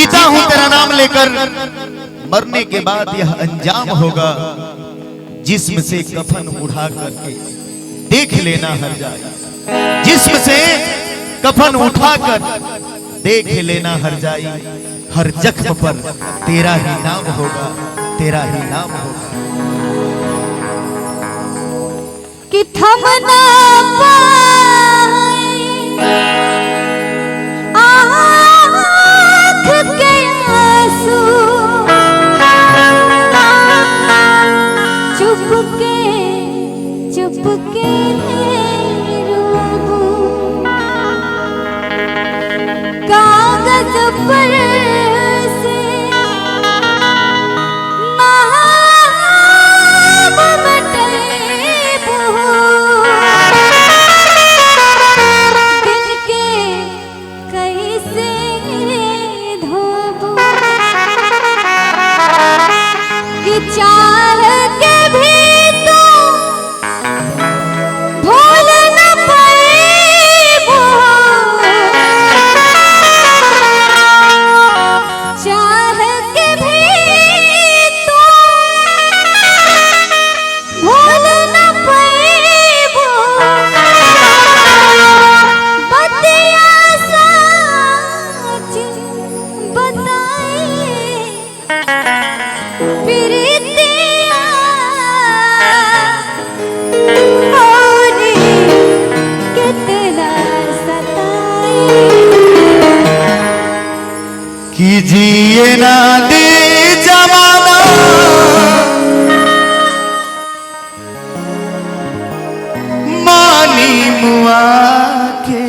जीता हूं तेरा नाम लेकर, मरने के बाद यह अंजाम होगा। जिस्म से कफन उठा करके देख लेना हर जाए, जिस्म से कफन उठाकर देख लेना हर जाए। हर जख्म पर तेरा ही नाम होगा, तेरा ही नाम होगा। कि थमना पाए आँख के आंसू, चुपके चुपके रोऊं, कागज पर से नाम मिटेबू, दिल के कैसे धोबू, कि चाह के भी तू भूल न पाएबू, चाह के भी तू भूल न पाएबू, बतिया सच बताए प्रीतिया और कितना सताए। कीजिए ना दे जमाना मानी मुआ के।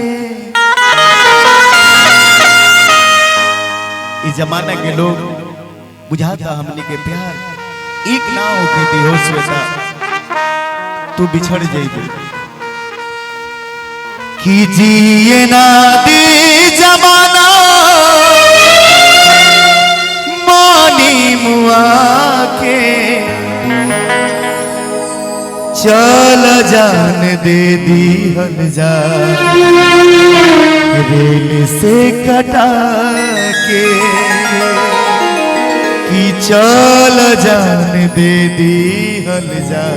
इस जमाना के लोग बुझाता हमने के प्यार एक ना होके बेहोश बेटा तू बिछड़ जाइबे। कीजिए ना दे जमाना मानी मुआ के, चल जान दे दी हल जा रेल से कटा के। कि चल जान दे दी हल जा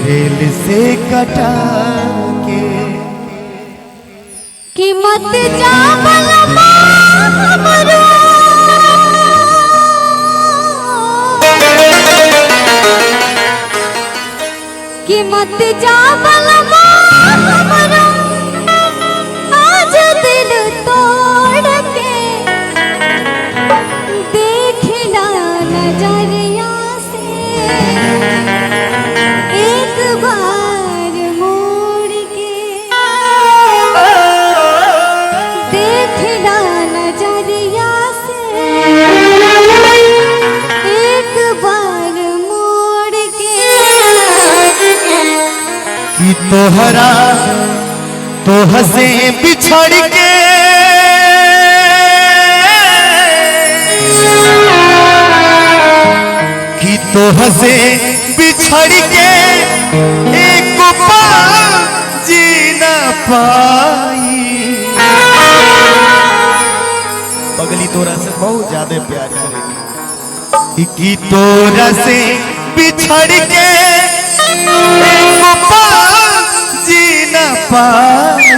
रेल से कटा के। कि मत जा बलमा हमरो, कि मत जा बलमा हमरो, आज दिल तोड़ के देखला नजरिया से एक बार मोड़ के, देखला नजरिया से एक बार मोड़ के। कि तोहरा तो हंसे बिछड़ के कि तो हंसे बिछड़ के एक पल जी न पाई। पगली तोरा से बहुत ज्यादा प्यार करेगी। कि तोरा से बिछड़ के एक पल जी न पाई।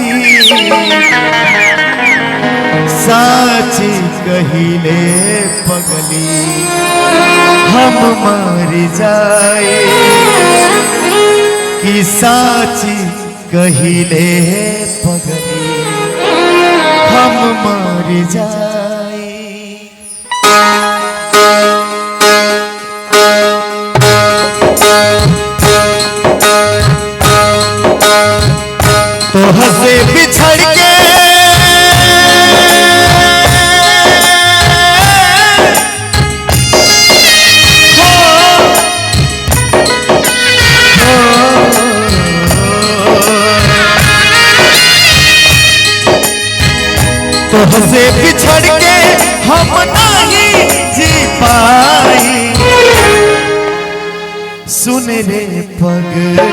सच कहिले पगली हम मर जाए। कि सच कहिले पगली हम मर जाए। तो हंसे बिछड़ के तो हंसे बिछड़ के हम नहीं जी पाई। सुन रे पगली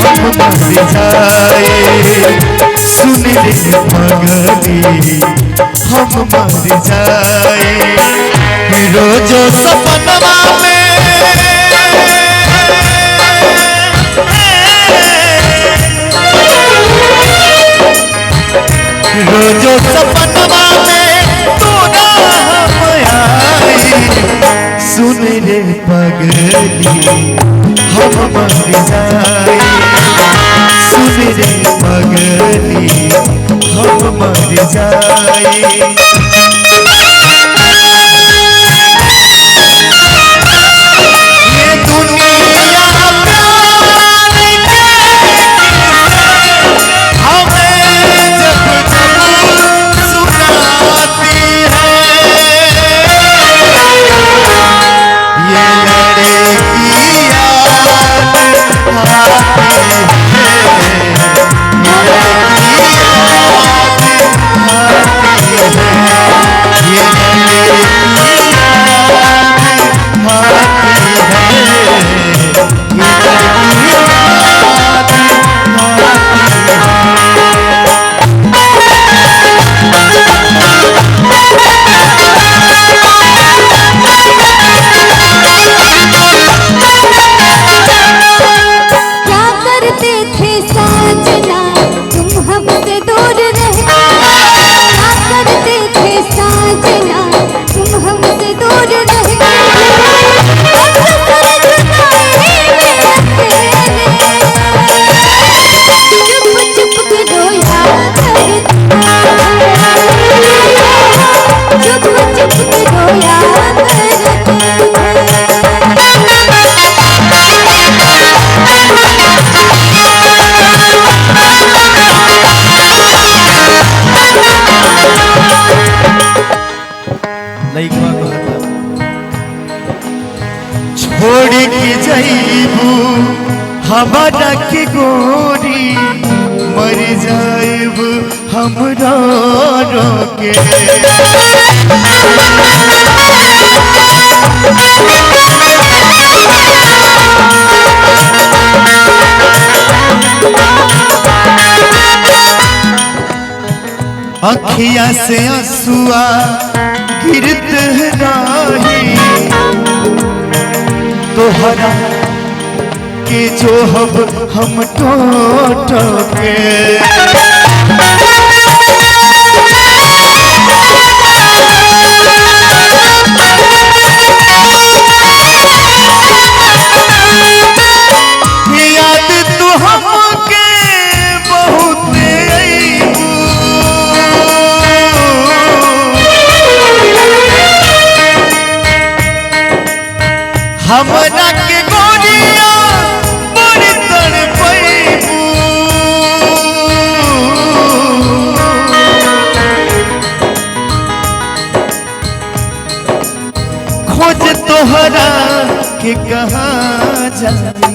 हम मर जाए। सुन रे पगली हम हम मर जाए। रोजो सपनवा में रोजो सपनवा में तू ना हम आई। सुन रे पगली हम मर जाए। सुन रे पगली हम मर जाए। छोड़ के जाइबू हमारा के गोरी मर जाइब हमरा रोके। अखिया से आंसुआ गिरत रही तोहरा के जो हम टोट के। याद तू हमके बहुत आईबू हमरा के गोरिया बड़ी तड़पैबू। खोज तोहरा के कहाँ जाई।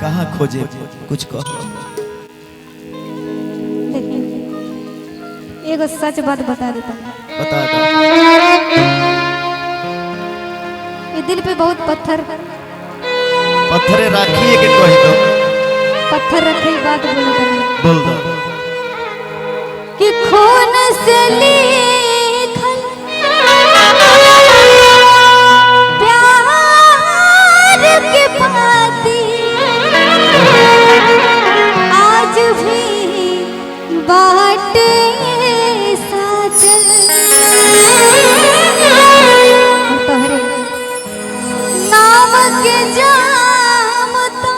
कहाँ खोजे कुछ कहो। एगो सच बात बता देता हूँ। बता दो। ये दिल पे बहुत पत्थरे राखिए के कही दो। पत्थर रखे बात बोल दो कि खून से लिखल प्यार के पाती आज भी बाटे साजन। तोहरे नाम के जाम तो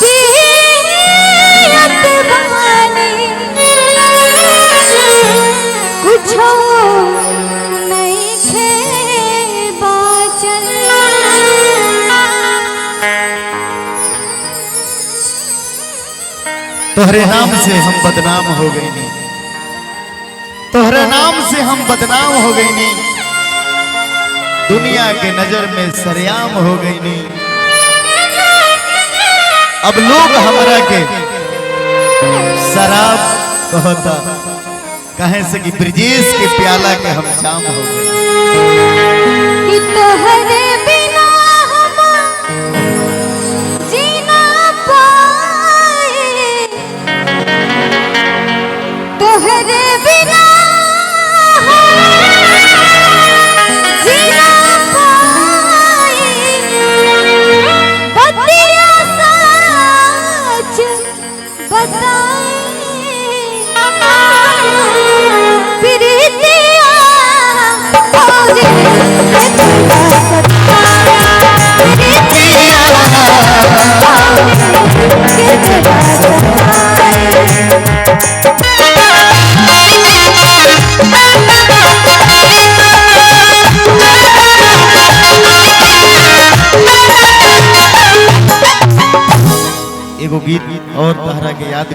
पियत बानी कुछो नहीं खे बाचल। तोहरे नाम से हम बदनाम हो गई नी। तोहरे नाम से हम बदनाम हो गई नी। दुनिया के नजर में सरेआम हो गई नी। अब लोग हमरा के शराब कहता कहे से कि ब्रिजेश के प्याला के हम जाम हो गए। कि तोहरे बिना हम जीना पाए तो एगो गीत और तहरा के याद